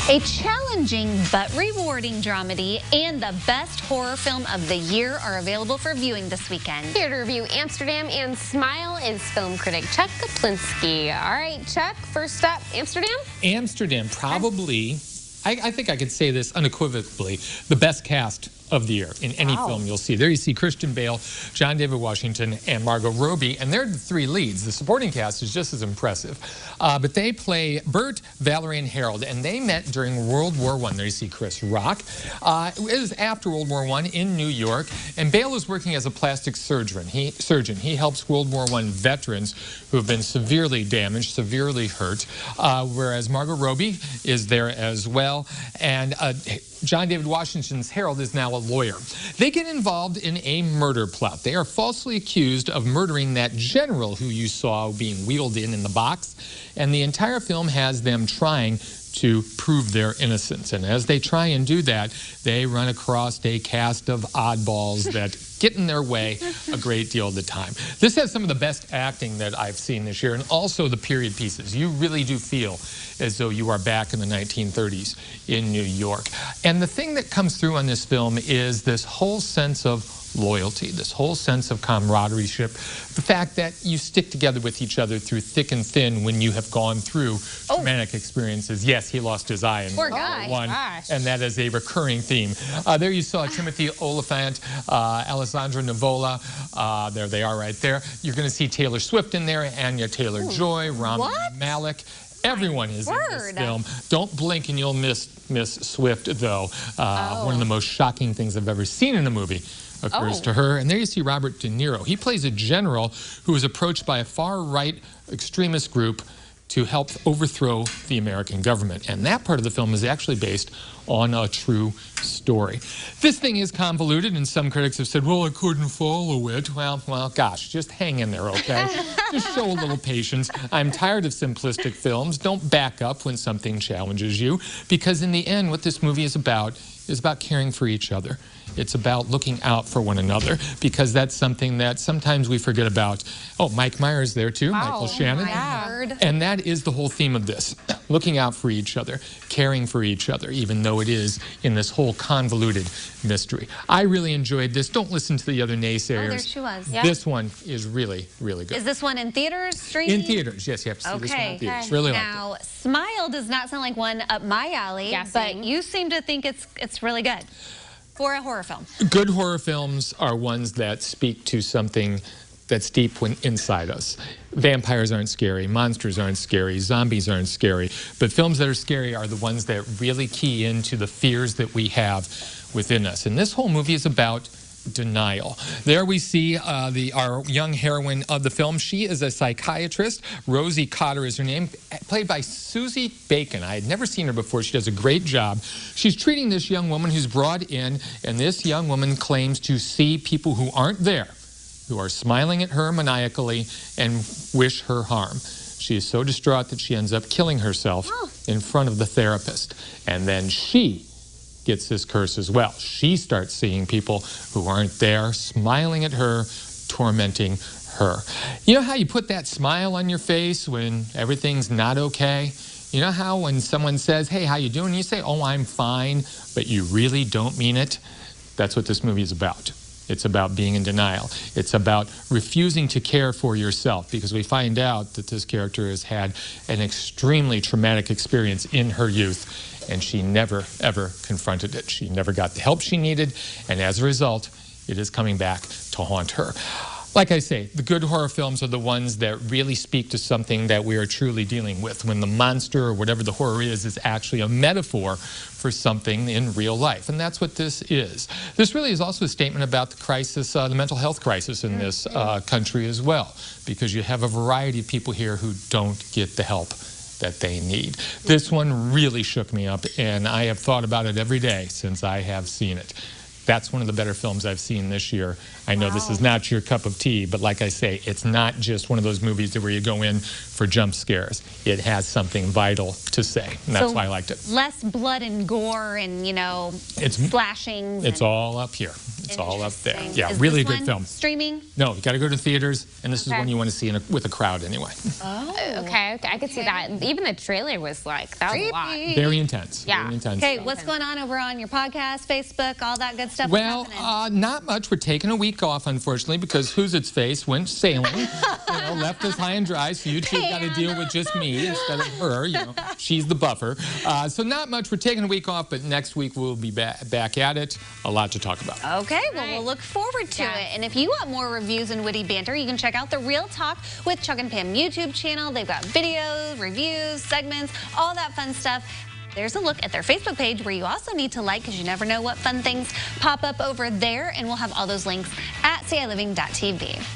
A challenging but rewarding dramedy and the best horror film of the year are available for viewing this weekend. Here to review Amsterdam and Smile is film critic Chuck Kaplinsky. All right, Chuck, first up, Amsterdam? Amsterdam, probably, I think I could say this unequivocally, the best cast of the year in any film you'll see. There you see Christian Bale, John David Washington, and Margot Robbie, and they're the three leads. The supporting cast is just as impressive. But they play Bert, Valerie, and Harold, and they met during World War I. There you see Chris Rock. It was after World War I in New York, and Bale is working as a plastic surgeon. He helps World War I veterans who have been severely damaged, severely hurt, whereas Margot Robbie is there as well, and John David Washington's Harold is now a lawyer. They get involved in a murder plot. They are falsely accused of murdering that general who you saw being wheeled in the box, and the entire film has them trying to prove their innocence. And as they try and do that, they run across a cast of oddballs that get in their way a great deal of the time. This has some of the best acting that I've seen this year, and also the period pieces. You really do feel as though you are back in the 1930s in New York. And the thing that comes through on this film is this whole sense of loyalty, this whole sense of camaraderie, the fact that you stick together with each other through thick and thin when you have gone through traumatic experiences. Yes, he lost his eye in World War I, and that is a recurring theme. There you saw Timothy Olyphant, Alessandra Nivola. There they are right there. You're going to see Taylor Swift in there, Anya Taylor-Joy, Rami Malek. Everyone is in this film. Don't blink and you'll miss Swift, though. One of the most shocking things I've ever seen in a movie occurs to her. And there you see Robert De Niro. He plays a general who is approached by a far-right extremist group to help overthrow the American government. And that part of the film is actually based on a true story. This thing is convoluted, and some critics have said, well, I couldn't follow it. Well, gosh, just hang in there, okay? Just show a little patience. I'm tired of simplistic films. Don't back up when something challenges you, because in the end, what this movie is about caring for each other. It's about looking out for one another, because that's something that sometimes we forget about. Oh, Mike Myers there too, Michael Shannon. And that is the whole theme of this, looking out for each other, caring for each other, even though it is in this whole convoluted mystery. I really enjoyed this. Don't listen to the other naysayers. Oh, there she was. This one is really, really good. Is this one in theaters, streaming? In theaters, yes. You have to see this one in theaters. Really now, liked it. Smile does not sound like one up my alley, but you seem to think it's really good for a horror film. Good horror films are ones that speak to something that's deep inside us. Vampires aren't scary, monsters aren't scary, zombies aren't scary, but films that are scary are the ones that really key into the fears that we have within us. And this whole movie is about denial. There we see our young heroine of the film. She is a psychiatrist. Rosie Cotter is her name, played by Susie Bacon. I had never seen her before. She does a great job. She's treating this young woman who's brought in, and this young woman claims to see people who aren't there, who are smiling at her maniacally and wish her harm. She is so distraught that she ends up killing herself in front of the therapist. And then she gets this curse as well. She starts seeing people who aren't there, smiling at her, tormenting her. You know how you put that smile on your face when everything's not okay? You know how when someone says, hey, how you doing? You say, oh, I'm fine, but you really don't mean it? That's what this movie is about. It's about being in denial. It's about refusing to care for yourself, because we find out that this character has had an extremely traumatic experience in her youth, and she never, ever confronted it. She never got the help she needed, and as a result, it is coming back to haunt her. Like I say, the good horror films are the ones that really speak to something that we are truly dealing with, when the monster or whatever the horror is actually a metaphor for something in real life. And that's what this is. This really is also a statement about the crisis, the mental health crisis in this country as well, because you have a variety of people here who don't get the help that they need. This one really shook me up, and I have thought about it every day since I have seen it. That's one of the better films I've seen this year. I know this is not your cup of tea, but like I say, it's not just one of those movies where you go in for jump scares. It has something vital to say, and that's why I liked it. Less blood and gore and, you know, slashing. It's all up here. It's all up there. Interesting. Yeah, Is really this good one film. streaming? No, you got to go to theaters, and this is Okay. one you want to see with a crowd anyway. Oh. Okay, I could see that. Even the trailer was like, that was a lot. Very intense. Yeah. Very intense. Okay, what's going on over on your podcast, Facebook, all that good stuff? Well, What's happening? not much. We're taking a week off, unfortunately, because Who's Its Face went sailing, left us high and dry, so you two got to deal with just me instead of her. She's the buffer. So not much. We're taking a week off, but next week we'll be back at it. A lot to talk about. Okay, well, we'll look forward to Yeah. it. And if you want more reviews and witty banter, you can check out the Real Talk with Chuck and Pam YouTube channel. They've got videos, reviews, segments, all that fun stuff. There's a look at their Facebook page where you also need to like because you never know what fun things pop up over there. And we'll have all those links at CILiving.tv.